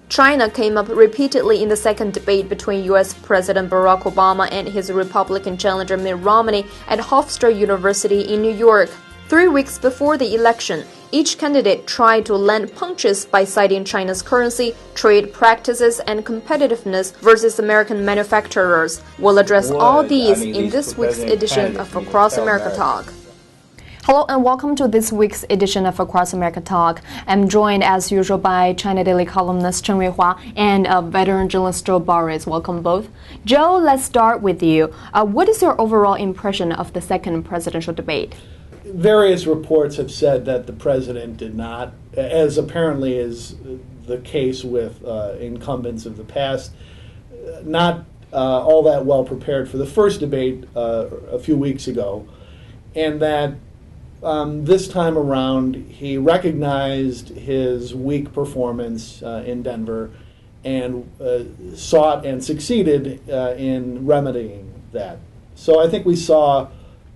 China came up repeatedly in the second debate between U.S. President Barack Obama and his Republican challenger Mitt Romney at Hofstra University in New York. 3 weeks before the election, each candidate tried to land punches by citing China's currency, trade practices, and competitiveness versus American manufacturers. We'll address all these in this week's edition of Across America Talk. Hello and welcome to this week's edition of Across America Talk. I'm joined as usual by China Daily columnist Chen Weihua and veteran journalist Zhou Boris. Welcome both. Zhou, let's start with you. What is your overall impression of the second presidential debate? Various reports have said that the president did not, as apparently is the case with incumbents of the past, not all that well prepared for the first debate a few weeks ago, and that this time around he recognized his weak performance in Denver and sought and succeeded in remedying that. So I think we saw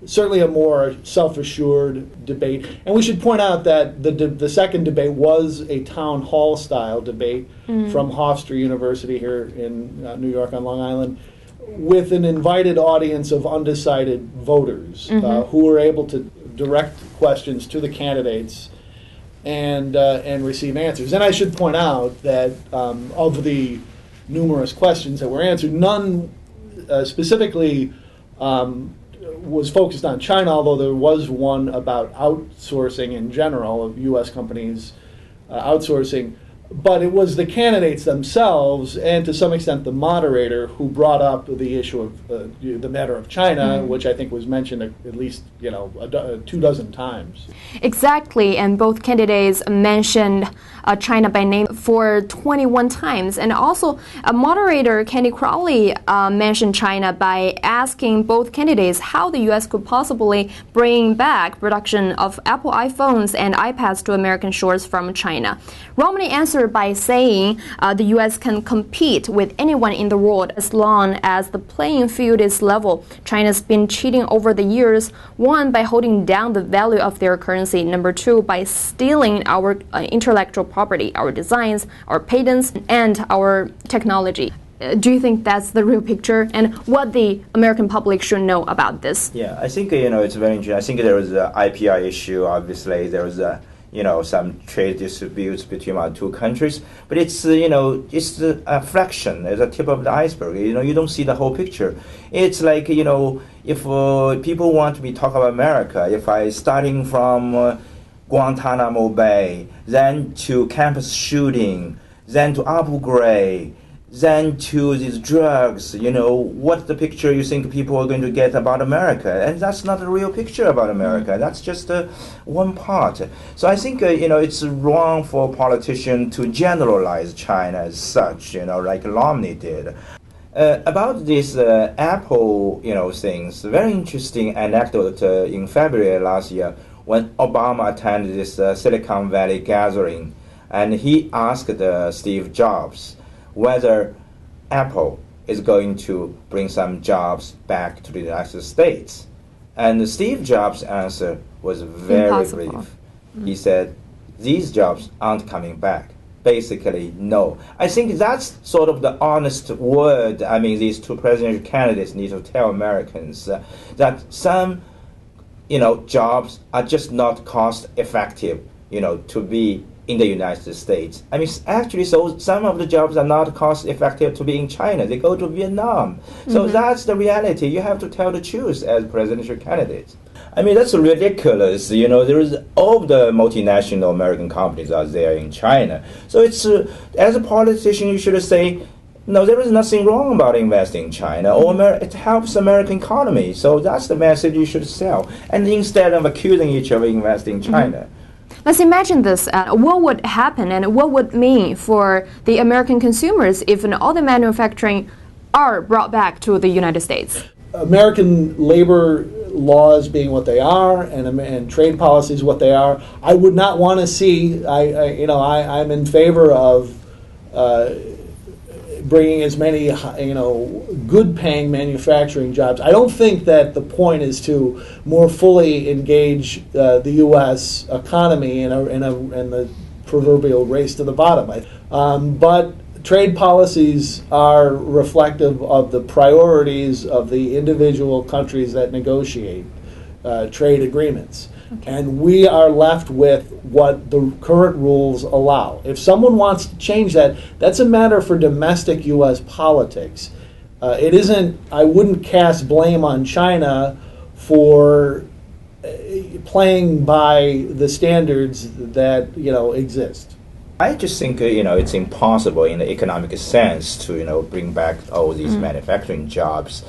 certainly a more self-assured debate. And we should point out that the second debate was a town hall style debate from Hofstra University here in New York on Long Island, with an invited audience of undecided voters who were able to direct questions to the candidates and receive answers. And I should point out that of the numerous questions that were answered, none specifically was focused on China, although there was one about outsourcing in general, of U.S. companies outsourcing. But it was the candidates themselves, and to some extent the moderator, who brought up the issue of the matter of China, which I think was mentioned at least 2 dozen times. Exactly, and both candidates mentioned China by name for 21 times, and also moderator Candy Crowley mentioned China by asking both candidates how the U.S. could possibly bring back production of Apple iPhones and iPads to American shores from China. Romney answered by saying the U.S. can compete with anyone in the world as long as the playing field is level. China's been cheating over the years, one, by holding down the value of their currency, number two, by stealing our intellectual property, our designs, our patents, and our technology. Do you think that's the real picture, and what the American public should know about this? Yeah, I think it's very interesting. I think there was an IPR issue. Obviously, there was some trade disputes between our two countries, but it's it's a fraction, it's a tip of the iceberg. You don't see the whole picture. It's like if people want to talk about America, if I starting from Guantanamo Bay, then to campus shooting, then to Abu Ghraib, then to these drugs, what's the picture you think people are going to get about America? And that's not a real picture about America. That's just one part. So I think, it's wrong for a politician to generalize China as such, like Romney did. About this Apple, things, very interesting anecdote in February last year when Obama attended this Silicon Valley gathering, and he asked Steve Jobs whether Apple is going to bring some jobs back to the United States. And Steve Jobs' answer was very brief. He said, these jobs aren't coming back. Basically, no. I think that's sort of the honest word. I mean, these two presidential candidates need to tell Americans that some, jobs are just not cost effective, to be in the United States. I mean, actually, so some of the jobs are not cost effective to be in China. They go to Vietnam. So that's the reality. You have to tell the truth as presidential candidates. I mean, that's ridiculous. There is all the multinational American companies are there in China. So it's, as a politician, you should say, no, there is nothing wrong about investing in China. It helps the American economy. So that's the message you should sell. And instead of accusing each other of investing in China. Let's imagine this. What would happen and what would mean for the American consumers if all the manufacturing are brought back to the United States? American labor laws being what they are and trade policies what they are, I would not want to see. I'm in favor of bringing as many good-paying manufacturing jobs. I don't think that the point is to more fully engage the U.S. economy and the proverbial race to the bottom. But trade policies are reflective of the priorities of the individual countries that negotiate trade agreements. Okay. And we are left with what the current rules allow. If someone wants to change that, that's a matter for domestic U.S. politics. It isn't. I wouldn't cast blame on China for playing by the standards that exist. I just think it's impossible in the economic sense to bring back all these manufacturing jobs.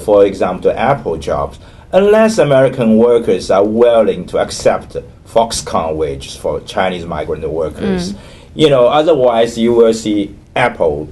For example, Apple jobs, unless American workers are willing to accept Foxconn wages for Chinese migrant workers. Otherwise you will see Apple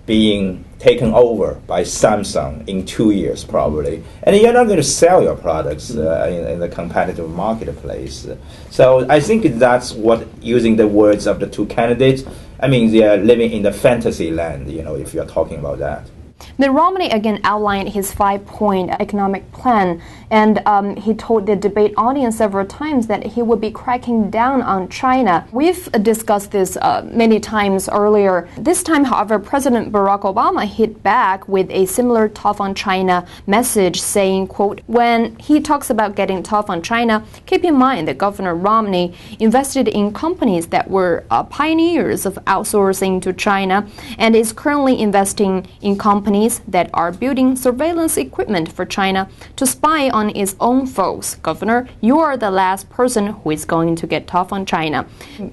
being taken over by Samsung in 2 years probably, and you're not going to sell your products in the competitive marketplace. So I think that's what, using the words of the two candidates, they are living in the fantasy land, if you're talking about that. Mitt Romney again outlined his 5-point economic plan, and he told the debate audience several times that he would be cracking down on China. We've discussed this many times earlier. This time, however, President Barack Obama hit back with a similar tough on China message, saying, quote, when he talks about getting tough on China, keep in mind that Governor Romney invested in companies that were pioneers of outsourcing to China and is currently investing in companies that are building surveillance equipment for China to spy on its own foes. Governor, you are the last person who is going to get tough on China.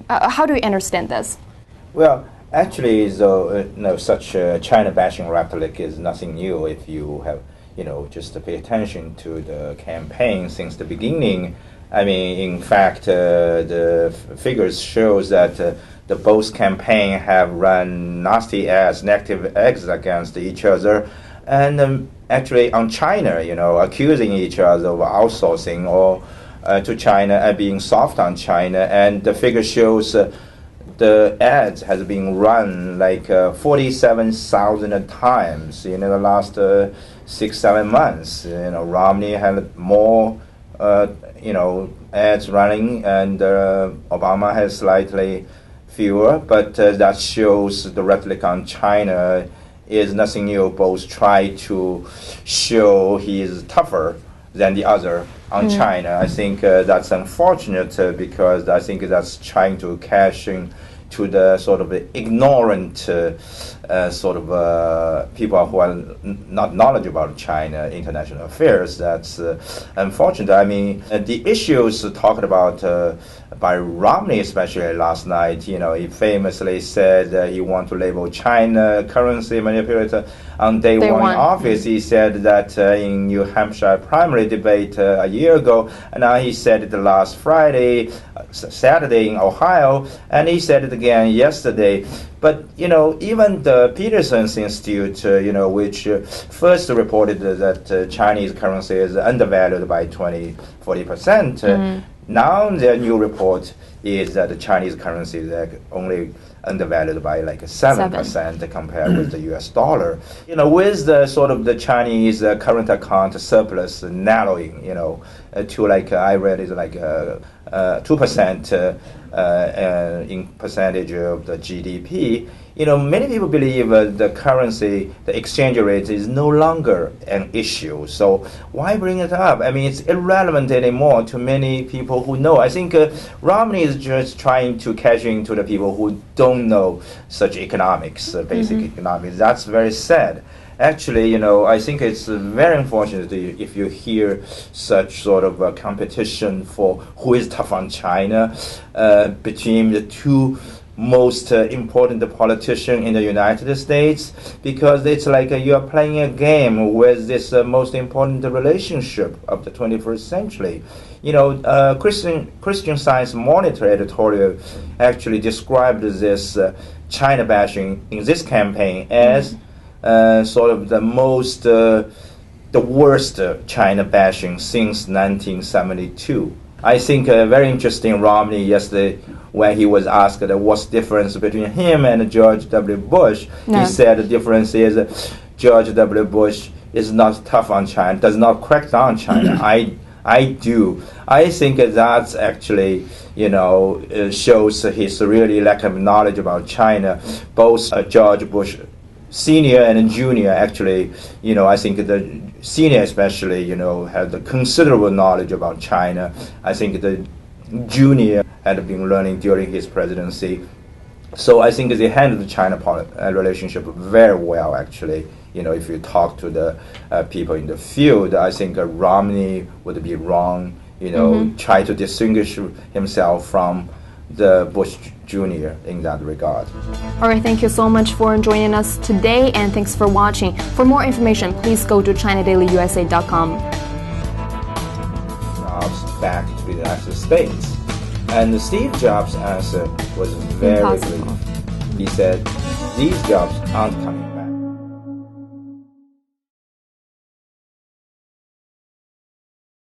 How do you understand this? Well, actually, such China-bashing rhetoric is nothing new if you have, just to pay attention to the campaign since the beginning. In fact, the figures shows that the both campaign have run nasty ads, negative ads against each other, and actually on China, accusing each other of outsourcing or to China and being soft on China. And the figure shows the ads has been run like 47,000 times in the last 6-7 months. Romney had more ads running, and Obama has slightly fewer, but that shows the rhetoric on China is nothing new. Both try to show he is tougher than the other on China. I think that's unfortunate because I think that's trying to cash in to the sort of ignorant people who are not knowledgeable about China international affairs. That's unfortunate. The issues talked about by Romney, especially last night, he famously said he want to label China currency manipulator on day one in office. He said that in New Hampshire primary debate a year ago, and now he said it last Saturday in Ohio, and he said it again yesterday. But even the Peterson's Institute, which first reported that Chinese currency is undervalued by 20-40%, now their new report is that the Chinese currency is only undervalued by like 7% compared with the U.S. dollar. With the sort of the Chinese current account surplus narrowing, to like I read is like 2% in percentage of the GDP. Many people believe the currency, the exchange rate is no longer an issue. So why bring it up? It's irrelevant anymore to many people who know. I think Romney is just trying to cash into the people who don't know such economics, basic economics. That's very sad. Actually, I think it's very unfortunate if you hear such sort of a competition for who is tough on China between the two most important politician in the United States, because it's like you're playing a game with this most important relationship of the 21st century. Christian Science Monitor editorial actually described this China bashing in this campaign as sort of the worst China bashing since 1972. I think very interesting Romney yesterday when he was asked what's the difference between him and George W. Bush. Yeah. He said the difference is George W. Bush is not tough on China, does not crack down on China. I do. I think that's actually, shows his really lack of knowledge about China. Both George Bush Senior and Junior actually, I think the Senior especially, had a considerable knowledge about China. I think the Junior had been learning during his presidency. So I think they handled the China relationship very well, actually. If you talk to the people in the field, I think Romney would be wrong, try to distinguish himself from the Bush Jr. in that regard. All right, thank you so much for joining us today, and thanks for watching. For more information, please go to ChinaDailyUSA.com. Jobs back to the United States. And Steve Jobs' answer was very brief. He said, these jobs aren't coming